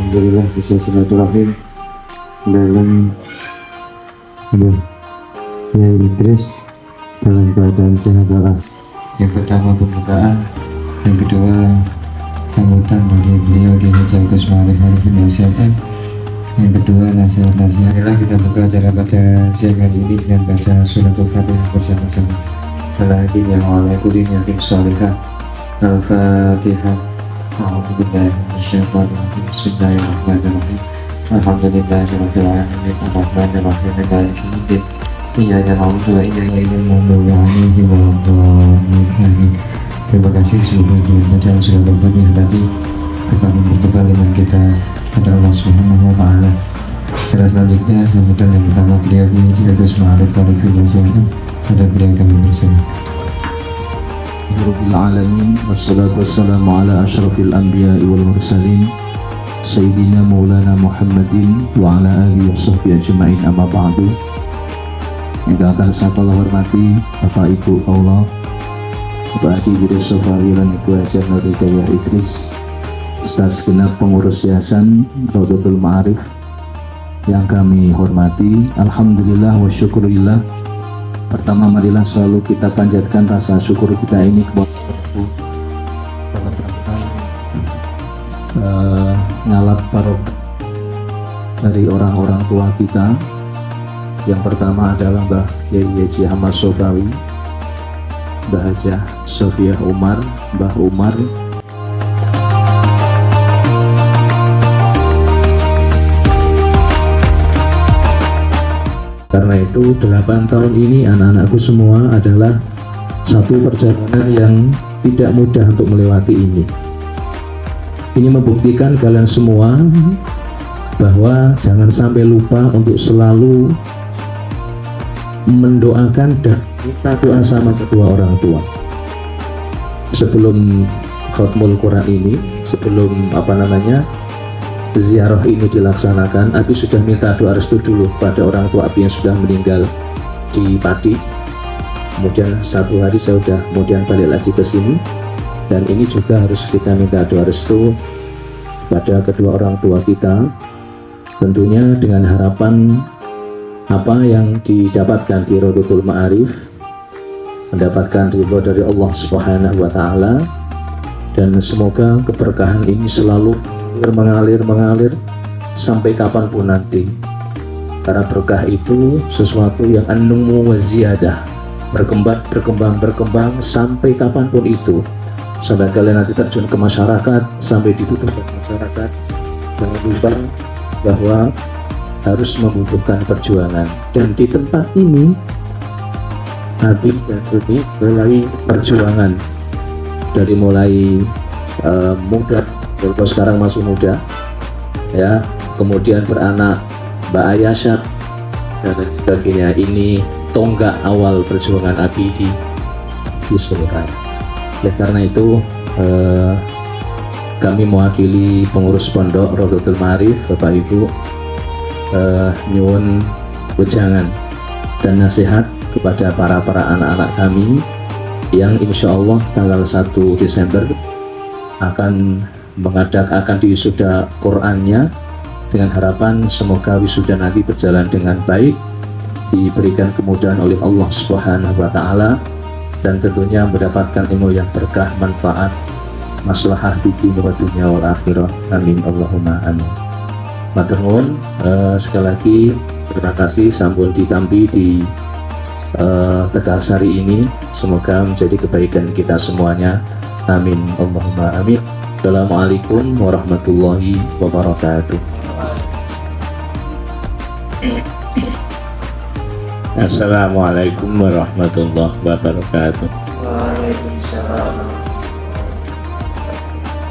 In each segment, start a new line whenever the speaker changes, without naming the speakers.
Alhamdulillah bisa silaturahim dalam ya Idris dalam keadaan sehat walafiat. Yang pertama pembukaan, yang kedua sambutan dari beliau di Hijab Kusmarif Arifin SMM, yang kedua nasihat-nasihat. Inilah kita buka acara pada siang hari ini dengan baca suratul Fatihah bersama-sama. Al-Hakim yang oleh kudin yakin sholihah. Al-Fatihah. A'udzubillahi minasyaitonir rajim. Bismillahirrahmanirrahim. Alhamdulillahirabbil alamin. Arrahmanirrahim. Maliki yaumiddin. Iyyaka na'budu wa iyyaka nasta'in. Terima kasih sudah membaca surat Al-Fatihah tadi. Kami bertukar dengan kita pada Allah Subhanahu wa Ta'ala. Secara selanjutnya sambutan yang pertama beliau di Cidadus Ma'arif Arifin SMM. Ada beliau kami bersilakan.
Rabbil alamin wassalatu wassalamu ala asyrafil anbiya'i wal mursalin sayyidina maulana Muhammadin wa ala alihi washabbihi ajma'in, amma ba'du. Yang akan saya hormati Bapak Ibu Allah, Bapak Haji Idris Sofawi lan Ibu Hajar Nur Hidayah Idris, serta segenap pengurus yayasan Raudhatul Ma'arif yang kami hormati. Alhamdulillah wa syukurillah. Pertama, marilah selalu kita panjatkan rasa syukur kita ini kepada ngalap barok dari orang-orang tua kita. Yang pertama adalah Mbah Yai Haji Ahmad Sofawi, Mbah Hajah Sofiah Umar, Mbah Umar. Karena itu 8 tahun ini anak-anakku semua adalah satu perjalanan yang tidak mudah untuk melewati ini. Ini membuktikan kalian semua bahwa jangan sampai lupa untuk selalu mendoakan dan minta doa sama kedua orang tua. Sebelum khatmul Quran ini, sebelum ziarah ini dilaksanakan, Abi sudah minta doa restu dulu pada orang tua Abi yang sudah meninggal di Pati. Kemudian satu hari saya sudah kemudian balik lagi ke sini, dan ini juga harus kita minta doa restu pada kedua orang tua kita, tentunya dengan harapan apa yang didapatkan di Raudhatul Ma'arif, mendapatkan ridho dari Allah Subhanahu wa Ta'ala, dan semoga keberkahan ini selalu mengalir sampai kapanpun nanti, karena berkah itu sesuatu yang an-numu wa ziyadah, berkembang sampai kapanpun itu, sampai kalian nanti terjun ke masyarakat, sampai dibutuhkan masyarakat. Jangan lupa bahwa harus membutuhkan perjuangan, dan di tempat ini Habib dan Umi mulai perjuangan dari mulai muda. Kalau sekarang masih muda ya, kemudian beranak Mbak Ayasyat dan lain sebagainya. Ini tonggak awal perjuangan Abi di Sulukan. Ya, karena itu kami mewakili pengurus pondok Raudhatul Ma'arif, Bapak Ibu, nyuwun wejangan dan nasihat kepada para anak-anak kami yang insya Allah tanggal 1 Desember akan diwisuda Qur'annya, dengan harapan semoga wisuda nanti berjalan dengan baik, diberikan kemudahan oleh Allah Subhanahu wa Ta'ala, dan tentunya mendapatkan ilmu yang berkah, manfaat, maslahah di dunia wal akhirah. Amin Allahumma amin. Matur nuwun, sekali lagi terima kasih sampun ditampi di Tegasari ini, semoga menjadi kebaikan kita semuanya. Amin Allahumma amin. Assalamualaikum warahmatullahi wabarakatuh.
Assalamualaikum warahmatullahi wabarakatuh.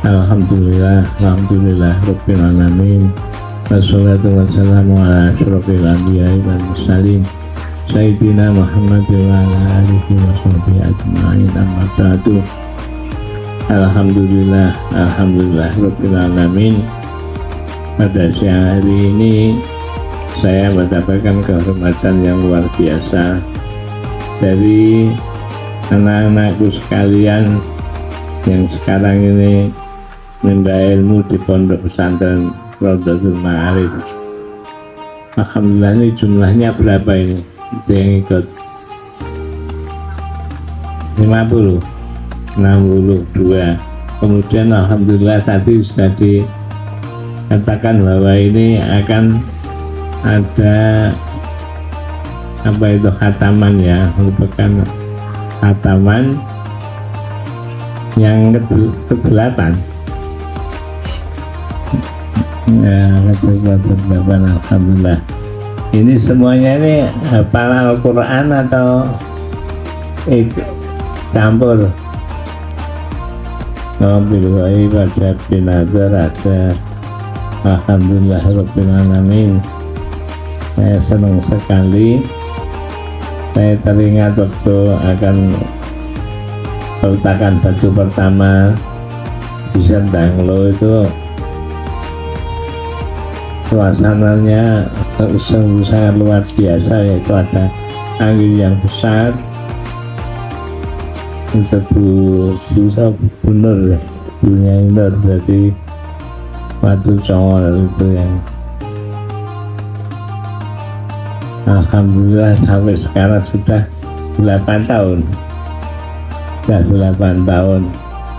Alhamdulillah Rabbil alamin. Wassalatu wassalamu ala asyrafil anbiya'i wal mursalin Sayyidina Muhammad wa ala alihi wa sahbihi ajma'in, amma ba'du. Alhamdulillah Rabbil alamin. Pada siang hari ini saya mendapatkan kehormatan yang luar biasa dari anak-anakku sekalian yang sekarang ini menimba ilmu di pondok pesantren Raudatul Ma'arif. Alhamdulillah, ini jumlahnya berapa ini yang ikut? 50, 62. Kemudian alhamdulillah tadi sudah dikatakan bahwa ini akan ada apa itu khataman ya, merupakan khataman yang ke-8 ya, ke-8. Alhamdulillah. Ini semuanya ini hafalan Al-Quran atau campur? Alhamdulillah pada binazar ada. Alhamdulillah Rabbil Alamin. Saya senang sekali. Saya teringat waktu akan peletakan batu pertama di Sendanglo itu, suasananya sangat luar biasa, yaitu ada angin yang besar, itu bisa benar dunia ini jadi batu congol itu yang alhamdulillah sampai sekarang sudah 8 tahun, sudah 8 tahun,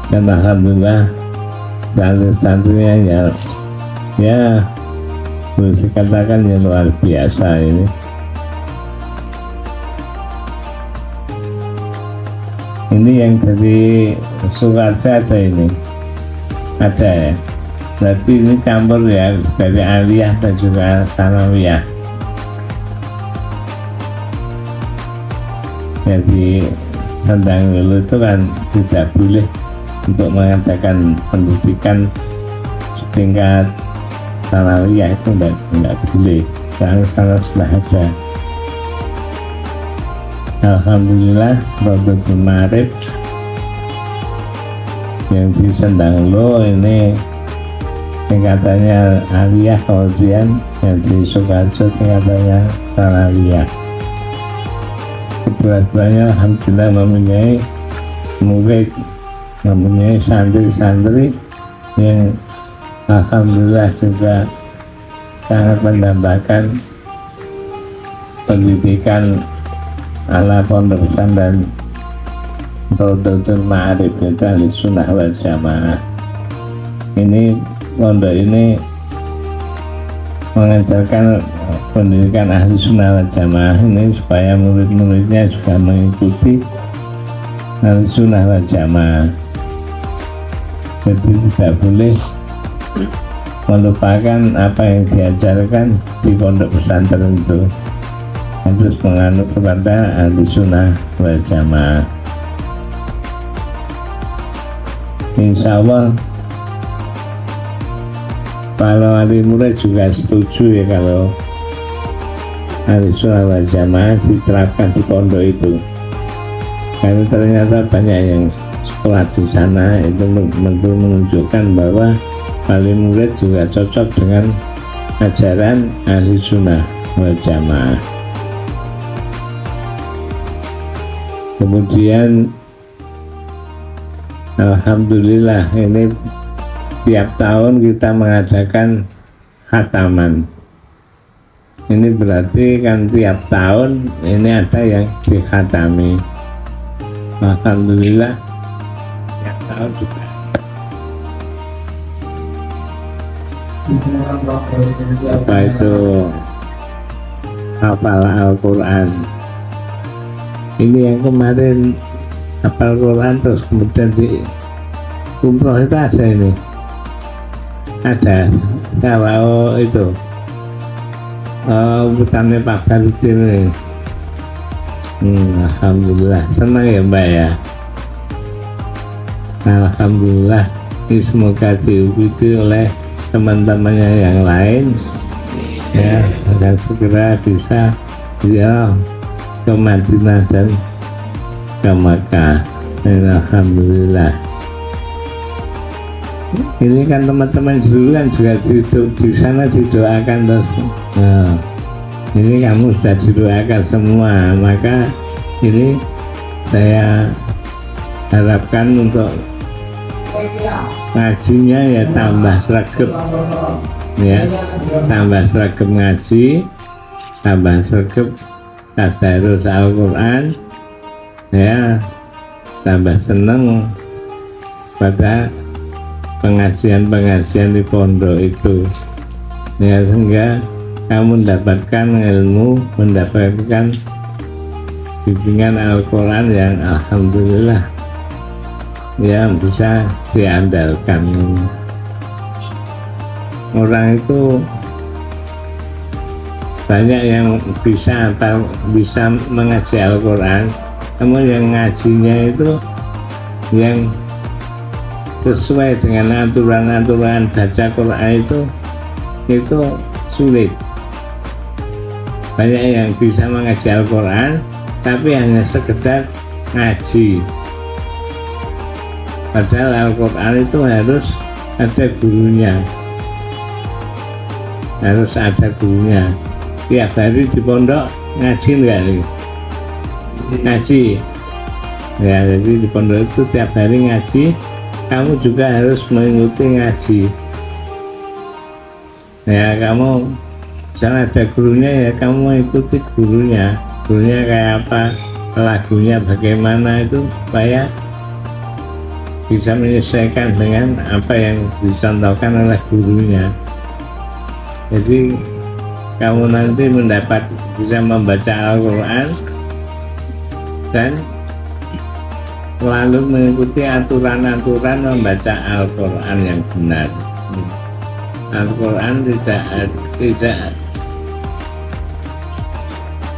dan alhamdulillah santri-santrinya ya boleh dikatakan yang luar biasa ini. Ini yang dari Sukarja ada ini, ada ya, berarti ini campur ya, dari aliyah dan juga sanawiyah. Jadi Sendanglo itu kan tidak boleh untuk mengadakan pendidikan setingkat sanawiyah, itu tidak boleh, karena sudah ada. Alhamdulillah Raudatul Ma'arif yang di Sendanglo ini tingkatannya aliyah, kemudian yang di Sukarjo tingkatannya sanawiyah. Kedua-duanya alhamdulillah mempunyai murid, mempunyai santri-santri yang alhamdulillah juga sangat menambahkan pendidikan ala pondok pesantren Raudatul Ma'arif itu ahli sunnah wal jamaah. Ini pondok ini mengajarkan pendidikan ahli sunnah wal jamaah ini supaya murid-muridnya juga mengikuti ahli sunnah wal jamaah. Jadi tidak boleh melupakan apa yang diajarkan di pondok pesantren itu, harus menganut kepada ahli sunnah wal jamaah. Insya Allah kalau ahli murid juga setuju ya kalau ahli sunnah wal jamaah diterapkan di pondok itu, karena ternyata banyak yang sekolah di sana itu menunjukkan bahwa ahli murid juga cocok dengan ajaran ahli sunnah wal jamaah. Kemudian alhamdulillah ini tiap tahun kita mengadakan khataman. Ini berarti kan tiap tahun ini ada yang dikhatami. Alhamdulillah tiap tahun juga. Apa itu hafal Al-Quran. Ini yang kemarin hafal Quran terus kemudian di umroh itu ada ini, ada kalau itu bukannya Pak Barutin ini. Alhamdulillah senang ya Mbak ya. Alhamdulillah, ini semoga diikuti oleh teman-temannya yang lain ya, dan segera bisa ziarah ke Madinah dan ke Makkah. Alhamdulillah. Ini kan teman-teman dulu kan juga di sana didoakan terus. Nah, ini kamu sudah didoakan semua, maka ini saya harapkan untuk ngajinya ya tambah sregep ya, tambah sregep ngaji, tambah sregep tadarus Al-Quran ya, tambah seneng pada pengajian di pondok itu ya, sehingga kamu mendapatkan ilmu, mendapatkan bimbingan Al-Quran yang alhamdulillah ya bisa diandalkan. Orang itu banyak yang bisa mengaji Al-Quran, namun yang ngajinya itu yang sesuai dengan aturan-aturan baca Quran itu sulit. Banyak yang bisa mengaji Al-Quran tapi hanya sekedar ngaji, padahal Al-Quran itu harus ada gurunya, Tiap hari di pondok ngaji enggak nih? Ngaji ya, jadi di pondok itu tiap hari ngaji, kamu juga harus mengikuti ngaji ya. Kamu misalnya ada gurunya ya, kamu mengikuti gurunya kayak apa, lagunya bagaimana, itu supaya bisa menyesuaikan dengan apa yang dicontohkan oleh gurunya. Jadi kamu nanti bisa membaca Al-Quran dan selalu mengikuti aturan-aturan membaca Al-Quran yang benar. Al-Quran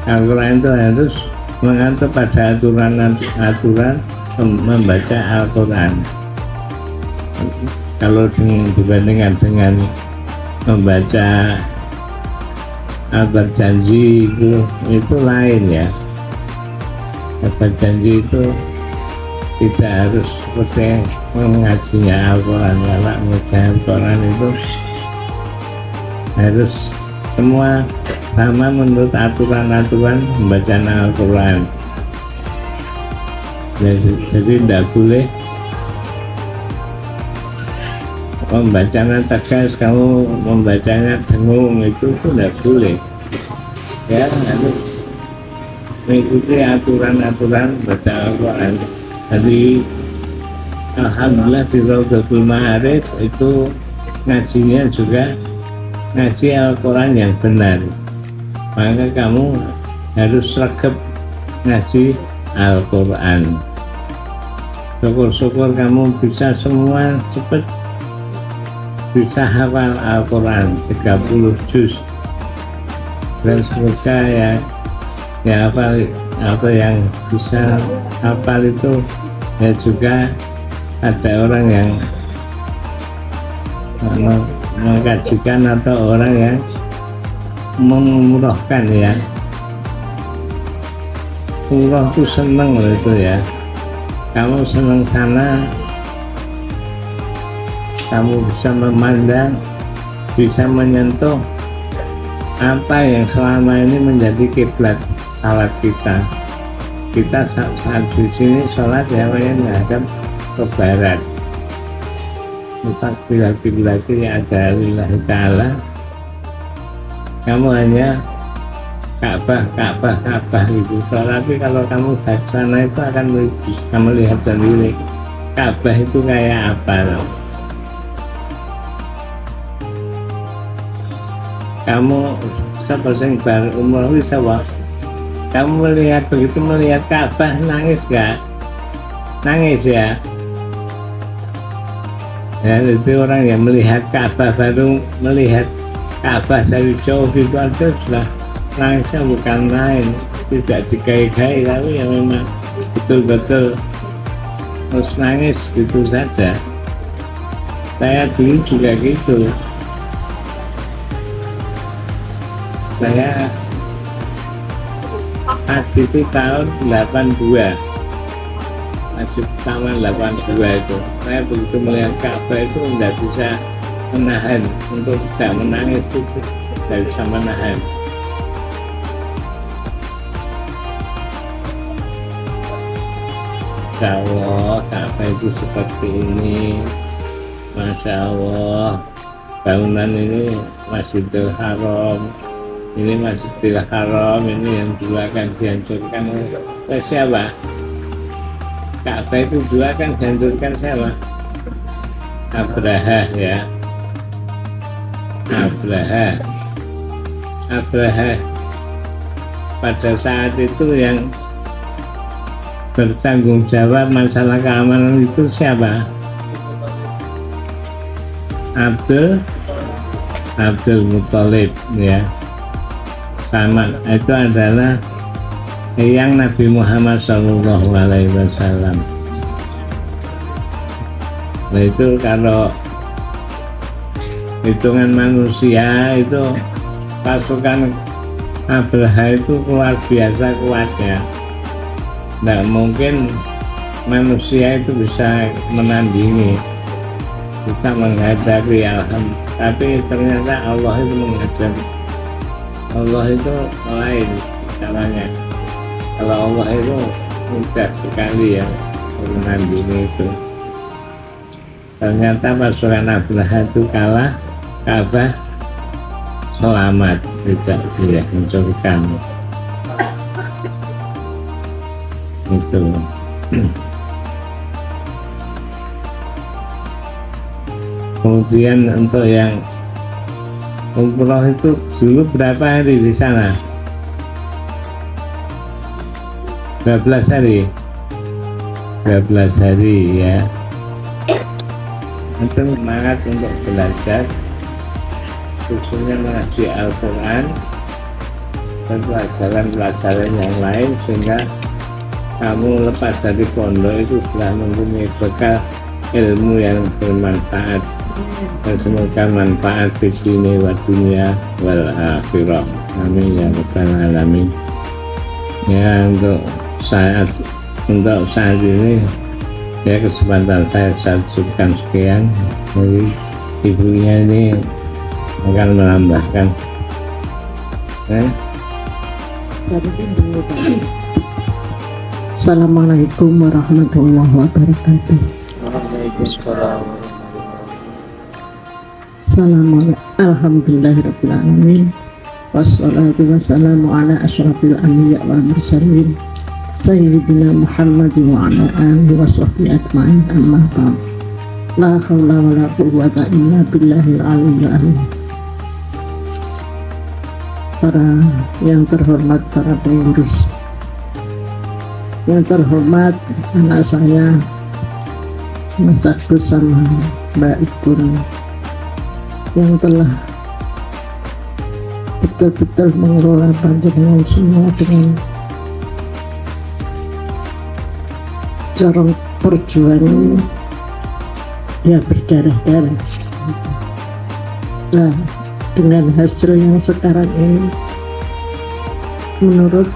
Al-Quran itu harus mengatur pada aturan membaca Al-Quran. Kalau dibandingkan dengan membaca Al-Janji itu lain ya. Al-Janji itu tidak harus seperti mengajinya Al-Quran. Kalau mengaji Al-Quran itu harus semua sama menurut aturan-aturan membaca Al-Quran. Jadi tidak boleh membacanya tegas, kamu membacanya dengung, itu tidak boleh ya. Harus mengikuti aturan-aturan baca Al-Quran. Jadi alhamdulillah di Raudhatul Ma'arif itu ngajinya juga ngaji Al-Quran yang benar, maka kamu harus sregep ngaji Al-Quran. Syukur-syukur kamu bisa semua cepat bisa hafal Al-Quran 30 juz, dan semoga ya hafal apa yang bisa hafal itu ya, juga ada orang yang mengkajikan atau orang yang mengumrohkan ya. Umroh itu seneng loh itu ya, kamu seneng sana, kamu bisa memandang, bisa menyentuh apa yang selama ini menjadi kiblat salat kita. Kita saat di sini sholat ya menghadap ke barat, empat kiblat yang ada lillahi ta'ala. Kamu hanya Ka'bah itu. Tapi kalau kamu ke sana itu akan bisa melihat sendiri Ka'bah itu kayak apa loh. Kamu seperti baru umroh bisa wah, kamu melihat Ka'bah, nangis gak? Nangis ya. Ya, itu orang yang melihat Ka'bah, baru melihat Ka'bah dari jauh itu aja sudah nangisnya bukan main, tidak digai-gai, tapi ya memang betul-betul harus nangis gitu saja. Saya dulu juga gitu. Saya haji itu tahun 82, haji pertama 82 itu. Saya begitu melihat Ka'bah itu tidak bisa menahan untuk tidak menangis, itu tidak bisa menahan. Masya Allah, Ka'bah itu seperti ini. Masya Allah, bangunan ini Masjidil Haram, ini Masjidil Haram, ini yang dulu akan dihancurkan oleh siapa? Ka'bah itu dulu akan dihancurkan siapa? Abraha, ya. Abraha pada saat itu yang bertanggung jawab masalah keamanan itu siapa? Abdul Muthalib, ya. Sama itu adalah yang Nabi Muhammad SAW. Nah, itu kalau hitungan manusia itu pasukan Abraha itu luar biasa kuatnya. Nggak mungkin manusia itu bisa menandingi, bisa menghadapi tapi ternyata Allah itu menghadapi. Allah itu lain caranya. Kalau Allah itu mudah sekali ya menandingi itu. Ternyata pasukan Abraha itu kalah, Ka'bah selamat, tidak dihancurkan. Itu. Kemudian untuk yang umroh itu dulu berapa hari di sana? 12 hari. 12 hari, ya. Itu semangat untuk belajar, khususnya mengaji Al-Quran dan pelajaran-pelajaran yang lain, sehingga kamu lepas dari pondok itu sudah mempunyai bekal ilmu yang bermanfaat, dan semoga manfaat di sini wa dunia wal akhirah. Amin ya rabbal alamin. Ya, untuk saat ini ya kesempatan saya cukupkan sekian. Jadi ibunya ini akan menambahkan.
Assalamualaikum warahmatullahi wabarakatuh.
Waalaikumsalam.
Alhamdulillahirabbil alamin. Wassalatu wassalamu ala asyrafil anbiya wal mursalin sayyidina Muhammad wa ala alihi wa sahbihi ajma'in, amma ba'd. La haula wa la quwwata illa billahil aliyyil azim. Para yang terhormat, para pengurus, yang terhormat anak saya Mas Agus sama Mbak Ikun yang telah betul-betul mengelola panjenengan semua dengan corong perjuangan ya berdarah-darah. Nah, dengan hasil yang sekarang ini menurut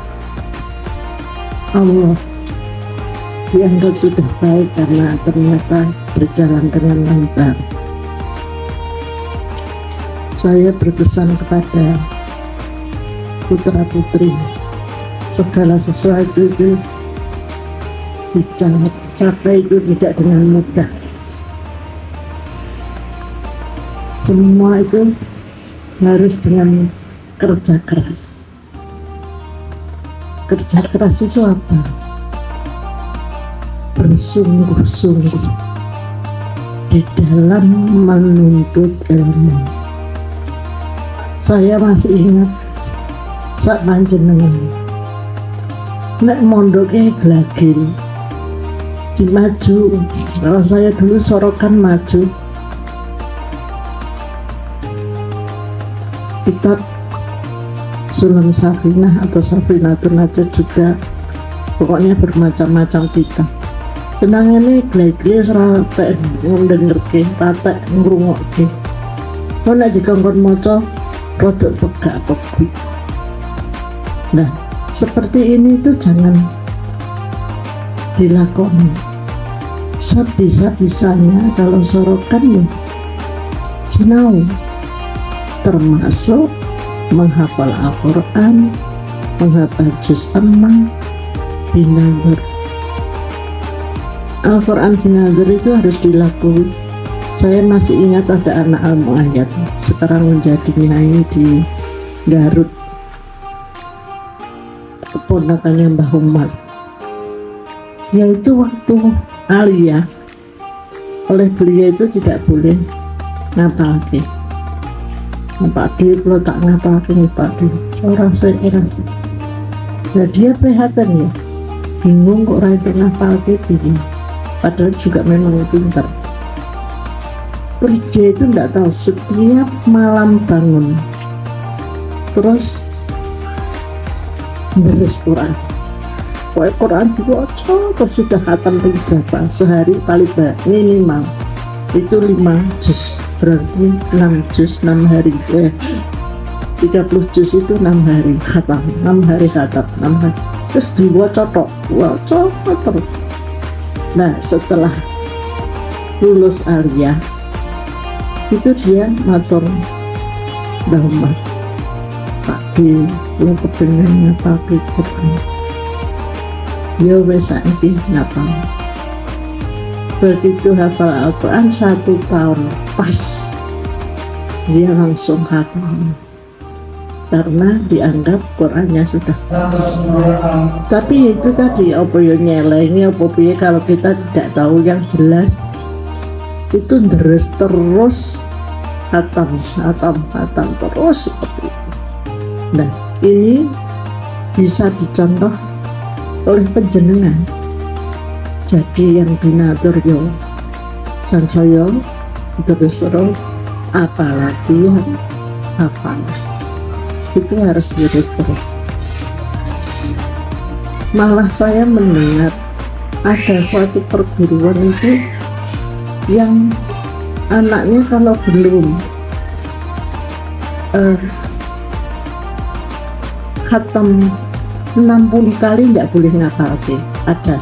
Allah dianggap sudah baik karena ternyata berjalan dengan lancar. Saya berpesan kepada putra-putri, segala sesuatu itu dicapai itu tidak dengan mudah. Semua itu harus dengan kerja keras. Kerja keras itu apa? Bersungguh-sungguh di dalam menuntut ilmu. Saya masih ingat sak panjenengan nek mondoknya Glagil di maju. Kalau saya dulu Sorokan maju, kitab Sulam Safinah atau Safinatun Najat juga, pokoknya bermacam-macam kitab. Senangnya Glagil serata ndengerke, tatek ngrungokke. Nek dikongkon maca rodok pegak-peguk. Nah, seperti ini tuh jangan dilakoni. Sebisa-bisanya kalau Sorokan ya sinau, termasuk menghafal Al-Quran, menghafal juz 6, binazar. Al-Quran Binadir itu harus dilakukan. Saya masih ingat ada anak Al-Mu'ayyad sekarang menjadi nyai di Garut, keponakannya Mbah Umar. Yaitu waktu aliyah oleh beliau itu tidak boleh ngapalke. Ngapalke kalau tak ngapalke ngapalke seorang saya. Nah dia prihatin ya, bingung kok orang itu ngapalke bingung. Padahal juga memang pintar. Dia itu tidak tahu, setiap malam bangun terus beres Quran. Pokoknya Quran dibaca terus sudah khatam berapa sehari paling minimal itu 5 juz, berarti 6 juz 6 hari 30 juz itu 6 hari khatam, 6 hari khatam, 6 hari terus dibaca tok, terus. Nah setelah lulus aliyah itu dia matur Mbah Pak di yang kepengen pakai Quran ya wes saiki ngapal. Begitu hafal Al-Quran 1 tahun pas dia langsung khatam karena dianggap Qurannya sudah. Tapi itu tadi apa ya nyelengi apa piye kalau kita tidak tahu yang jelas itu terus khatam terus seperti itu. Nah ini bisa dicontoh oleh penjenengan. Jadi yang binatur yo sansaya terus apalagi apa itu harus terus. Malah saya mendengar ada suatu perguruan itu yang anaknya kalau belum khatam 60 kali tidak boleh ngapalke. Ada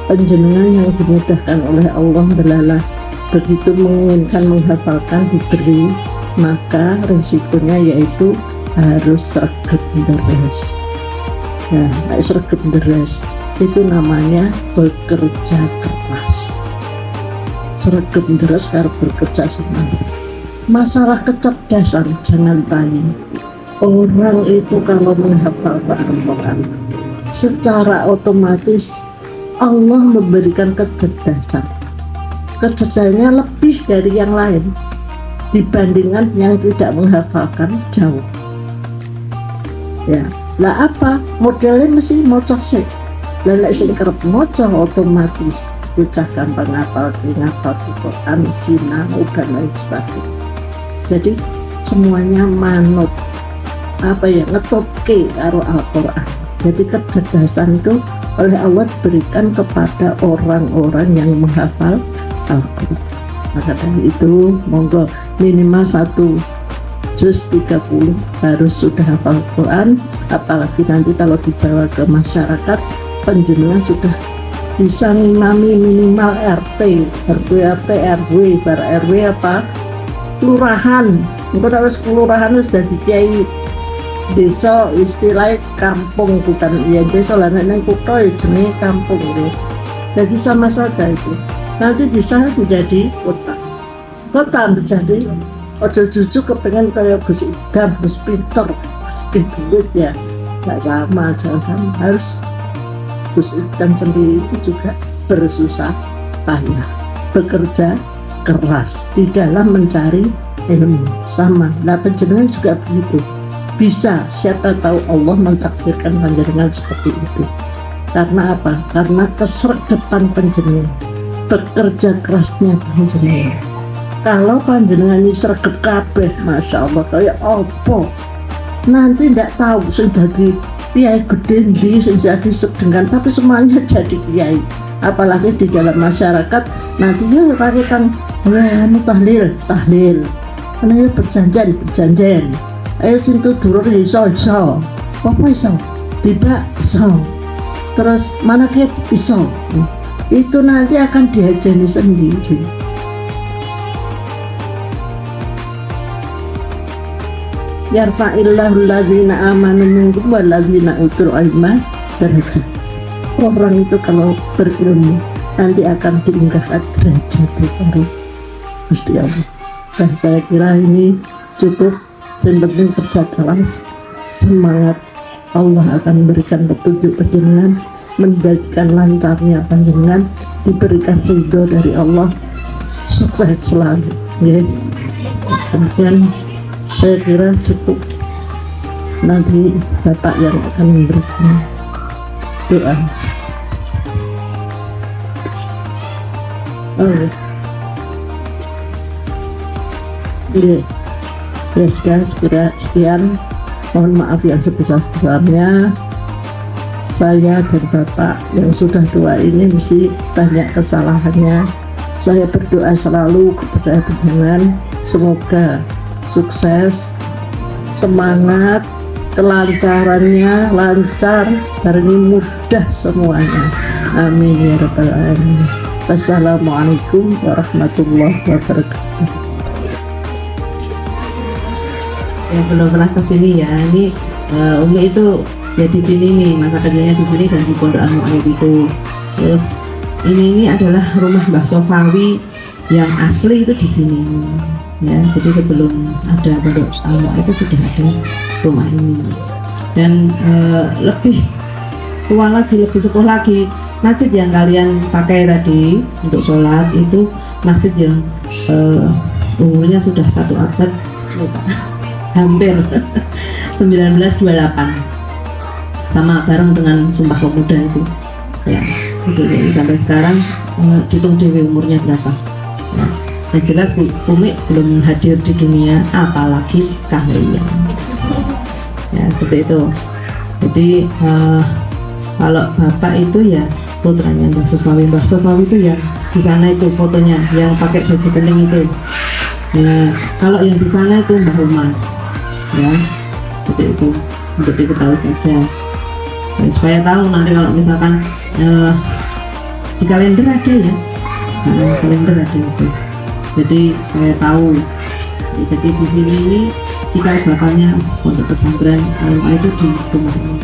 penjenengan yang dimudahkan oleh Allah adalah begitu menginginkan menghafalkan diberi, maka risikonya yaitu harus sregep deres. Nah, sregep deres itu namanya bekerja keras. Sregep deres harus bekerja semangat. Masalah kecerdasan jangan tanya. Orang itu kalau menghafal Al-Quran secara otomatis Allah memberikan kecerdasan. Kecerdasannya lebih dari yang lain dibandingkan yang tidak menghafalkan jauh. Ya, lah apa? Modelnya mesti maca sik. Lah nek sing kerep maca otomatis bocah gampang ngapal Quran, sinau dan lain sebagainya. Jadi semuanya manut ngetutke karo Al-Quran. Jadi kecerdasan itu oleh Allah berikan kepada orang-orang yang menghafal Al-Quran. Maka dari itu monggo minimal 1 juz 30 harus sudah hafal Quran, apalagi nanti kalau dibawa ke masyarakat penjenengan sudah bisa ngimami minimal RT, RW, bar RW apa kelurahan. Engko harus kelurahan sudah dikiai desa, istilahnya kampung bukan ya desa lah, neng kota ya jenenge kampung ya. Jadi sama saja itu. Nanti bisa menjadi kota menjadi ojo juju kepengen kayak Gus Idam, Gus Pinter, Gus duit ya nggak sama, jangan sama. Harus Gus Idam sendiri itu juga bersusah payah, bekerja keras di dalam mencari ilmu sama. Nah penjenengan juga begitu. Bisa, siapa tahu Allah mentakdirkan panjenengan seperti itu. Karena apa? Karena kesregepan panjenengan, bekerja kerasnya panjenengan. Kalau panjenengan ini sregep kabeh, masya Allah kayak opo. Nanti tidak tahu sudah di kiai gede ndi, sing jadi sedengan, tapi semuanya jadi kiai. Apalagi di dalam masyarakat nantinya kan tahlil, karena berjanjian. Ayo sintu durur iso apa iso tiba iso terus mana ke iso itu nanti akan diajari sendiri. Yarfa'illahu alladzina amanu minkum walladzina utul ilma darajat. orang itu kalau berilmu nanti akan ditingkatkan derajat baru Gusti Allah. Dan saya kira ini cukup, yang penting kerja keras, semangat, Allah akan memberikan petunjuk panjenengan, menjadikan lancarnya panjenengan, diberikan ridho dari Allah, sukses selalu ya. Kemudian saya kira cukup, nanti Bapak yang akan memberikan doa. Oh ya, sekian, mohon maaf yang sebesar-besarnya. Saya dan Bapak yang sudah tua ini mesti banyak kesalahannya. Saya berdoa selalu kepada panjenengan, semoga sukses, semangat, kelancarannya lancar, hari ini mudah semuanya. Amin ya rabbal alamin. Wassalamualaikum warahmatullahi wabarakatuh.
Yang belum pernah kesini ya, ini Umi itu ya di sini nih, masa kerjanya di sini dan di Pondok Al-Mu'allim itu. Terus ini adalah rumah Mbah Sofawi yang asli itu di sini ya. Jadi sebelum ada Pondok Al-Mu'allim itu sudah ada rumah ini. Dan lebih tua lagi, lebih sepuh lagi, masjid yang kalian pakai tadi untuk sholat itu masjid yang umurnya sudah 1 abad, hampir 1928, sama bareng dengan Sumpah Pemuda itu ya. Jadi sampai sekarang hitung dewe umurnya berapa ya. Yang jelas Umi belum hadir di dunia, apalagi kalian ya, seperti itu. Jadi kalau Bapak itu ya putranya Mbah Sofawi. Mbah Sofawi itu ya di sana itu fotonya yang pakai baju kuning itu ya. Kalau yang di sana itu Mbah Umar ya, seperti itu, untuk diketahui saja. Dan supaya tahu nanti kalau misalkan di kalender ada ya, kalender ada itu. Jadi supaya tahu. Jadi di sini ini jika bapaknya pondok pesantren Al-Mu'allim itu di rumah ini.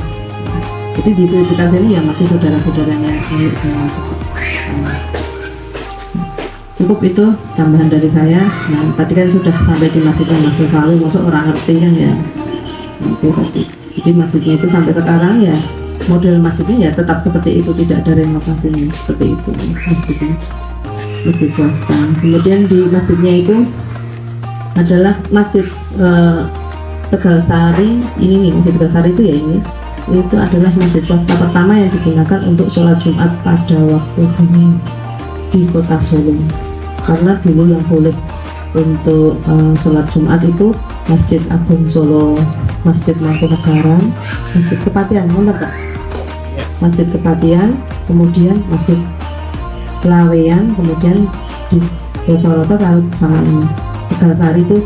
Jadi di sekitar sini ya masih saudara-saudaranya ini semua. Cukup itu tambahan dari saya. Nah, tadi kan sudah sampai di masjidnya Mas Sofawi, masuk orang ngerti kan ya. Itu tadi. Jadi masjidnya itu sampai sekarang ya model masjidnya ya tetap seperti itu, tidak ada renovasinya, seperti itu masjidnya, masjid swasta. Kemudian di masjidnya itu adalah masjid Tegal Sari. Ini nih, masjid Tegal Sari itu ya ini. Itu adalah masjid swasta pertama yang digunakan untuk sholat Jumat pada waktu ini di kota Solo. Karena dulu yang boleh untuk sholat Jumat itu Masjid Agung Solo, Masjid Mangkunegaran, Masjid Kepatihan, benar Pak? Masjid Kepatihan, kemudian Masjid Laweyan, kemudian di Soroto kalau sama Tegal Sari itu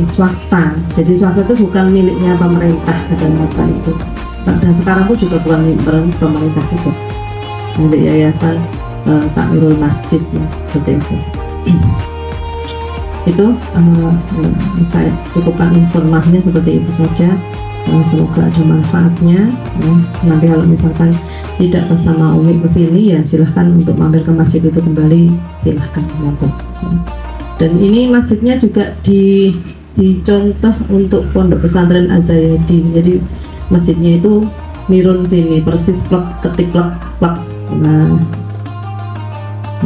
swasta. Jadi swasta itu bukan miliknya pemerintah pada masa itu, dan sekarang pun juga bukan milik pemerintah juga, milik yayasan Takmirul Masjid ya, seperti itu. Itu saya cukupkan informasinya seperti itu saja. Semoga ada manfaatnya ya. Nanti kalau misalkan tidak bersama Umi kesini ya silahkan untuk mampir ke masjid itu kembali, silahkan monggo. Dan ini masjidnya juga dicontoh untuk Pondok Pesantren Az-Zayadi. Jadi masjidnya itu nirun sini persis plek ketiplek plek. Nah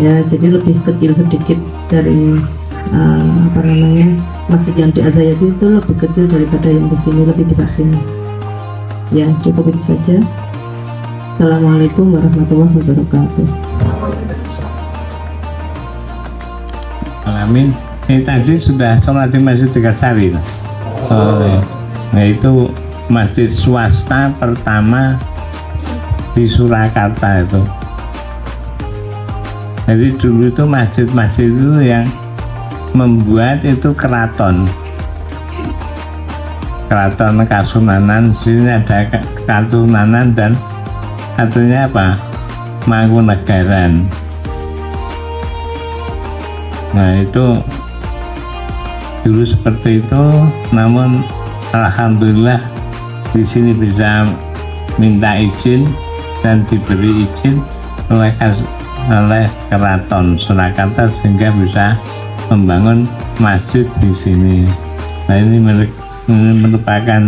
ya, jadi lebih kecil sedikit dari masjid yang di Az-Zayadi itu lebih kecil daripada yang di sini, lebih besar sini. Ya, cukup itu saja. Assalamualaikum warahmatullahi wabarakatuh.
Alamin. Ini tadi sudah sholat di Masjid Tegal Sari. Nah itu masjid swasta pertama di Surakarta itu. Jadi dulu itu masjid-masjid itu yang membuat itu keraton Kasunanan. Sini ada Kasunanan dan satunya apa, Mangkunegaran. Nah itu dulu seperti itu, namun alhamdulillah di sini bisa minta izin dan diberi izin oleh Keraton Surakarta sehingga bisa membangun masjid di sini. Nah, ini merupakan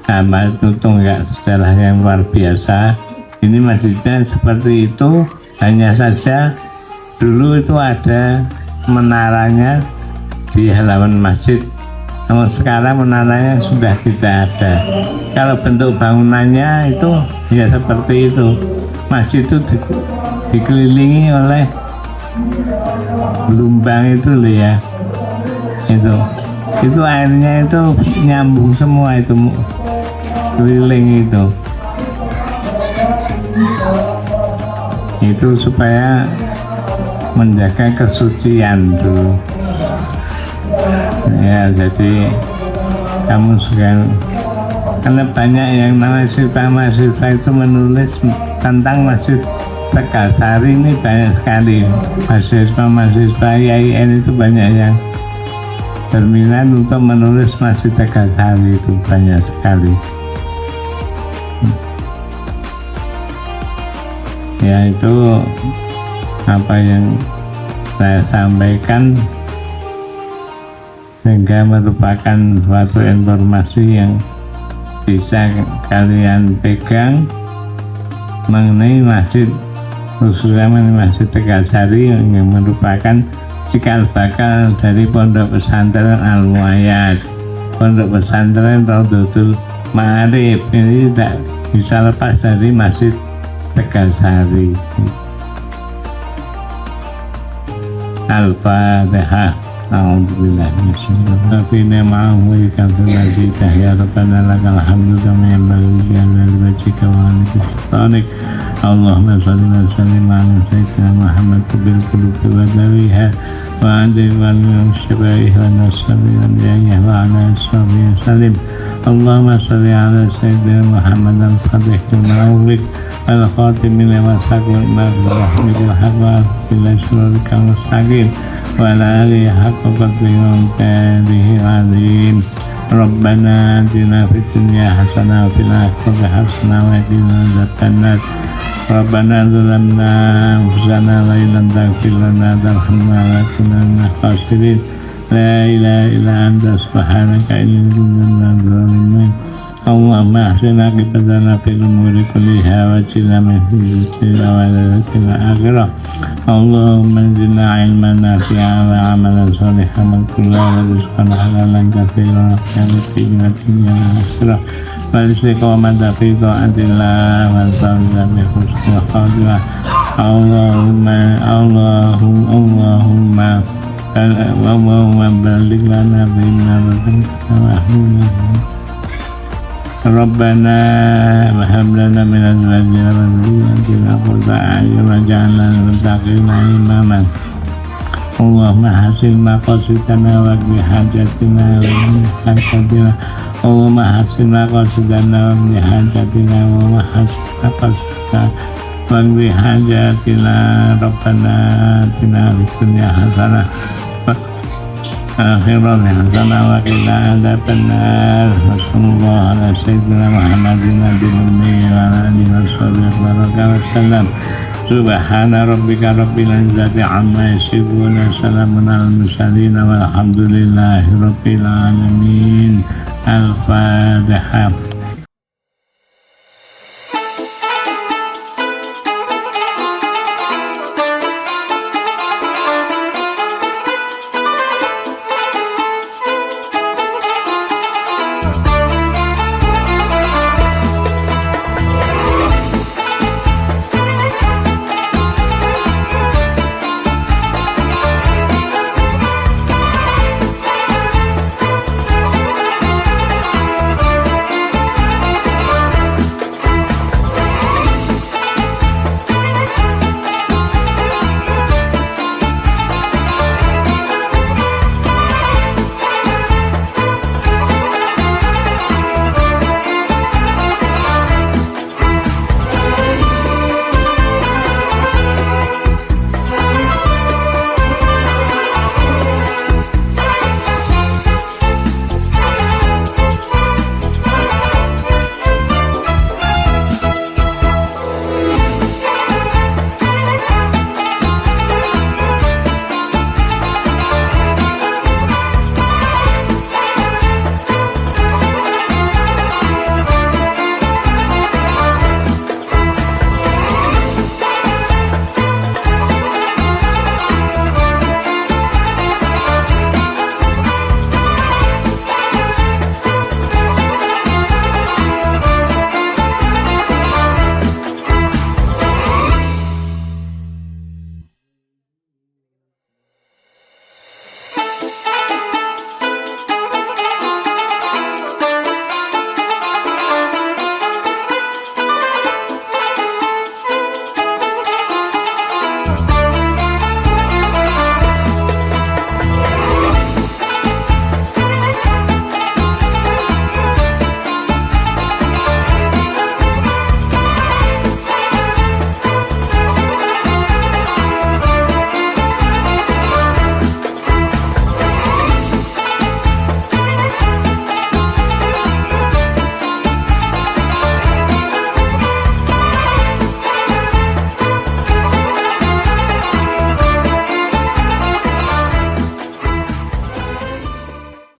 amal tunggak sejarah yang luar biasa. Ini masjidnya seperti itu, hanya saja dulu itu ada menaranya di halaman masjid, namun sekarang menaranya sudah tidak ada. Kalau bentuk bangunannya itu ya seperti itu. Masjid itu dikelilingi oleh lumbang itu loh ya, itu airnya itu nyambung semua, itu keliling itu supaya menjaga kesucian dulu ya. Jadi kamu sekarang, karena banyak yang mahasiswa itu menulis tentang Masjid Tegalsari, ini banyak sekali mahasiswa IAIN itu banyak yang berminat untuk menulis Masjid Tegalsari, itu banyak sekali. Ya, itu apa yang saya sampaikan sehingga merupakan suatu informasi yang bisa kalian pegang mengenai masjid, khususnya Masjid Tegalsari yang merupakan cikal bakal dari Pondok Pesantren Al-Muayyad, Pondok Pesantren Raudhatul Ma'arif. Ini tidak bisa lepas dari Masjid Tegalsari. Al-Fatihah. Alhamdulillah. Bismillahirrahmanirrahim. Ma'ahu ikamtunazitah ya Rabbana lakal hamdu kama yanbaghi lijalali wajhika wa anikusitanik. Allahumma salli wa sallim ala sayyidina Muhammad bil qulubi wa dawiha wa adil wa syabaiha wa nasri wa jayah wa ala sahbihi salim. Allahumma salli ala sayyidina Muhammad al-fatih al-ma'ulik al-khatim lima sakul imam rahmatul haqqa billahi sururikal mustaqim wa ala alihi haqqa qadrihi wa amtadihi azim. Rabbana atina fid dunya hasanah wa fil akhirati hasanah wa qina adzabannar. Rabbana zalamna anfusana wa illam taghfir lana tarhamna lanakunanna minal khasirin. La ilaha illa anta subhanaka inni kuntu minadh dhalimin. Allahumma ahsin aqibatana fil umuri kulliha wa ajirna min khizyi wa adzabil akhirah. Allahumma zidna ilman nafi'an wa amalan shalihan wa kulla wa rizqan halalan katsiran wa qina dunya akhirah. Wa istiqamatan fi ta'atillah wa sabran bi husnil khatimah. Allahumma baligh lana bima rahmah. Rabbana hab lana min azwajina wa dhurriyyatina qurrata a'yun waj'alna lil muttaqina imama. Allahumma hasin maqasidana wa qdi hajatina wa hajatina. Allahumma hasin maqasidana wa qdi hajatina wa hajatina wa qdi hajatina. Rabbana atina fid dunya hasanah akhirat hasanah wa qina adzabannar. Wassallallahu ala sayyidina Muhammadin nabiyil ummi wa ala alihi wasallam. Subhana rabbika rabbil izzati amma yasifun, salamun alal mursalin walhamdulillahi rabbil alamin. Al-Fatihah.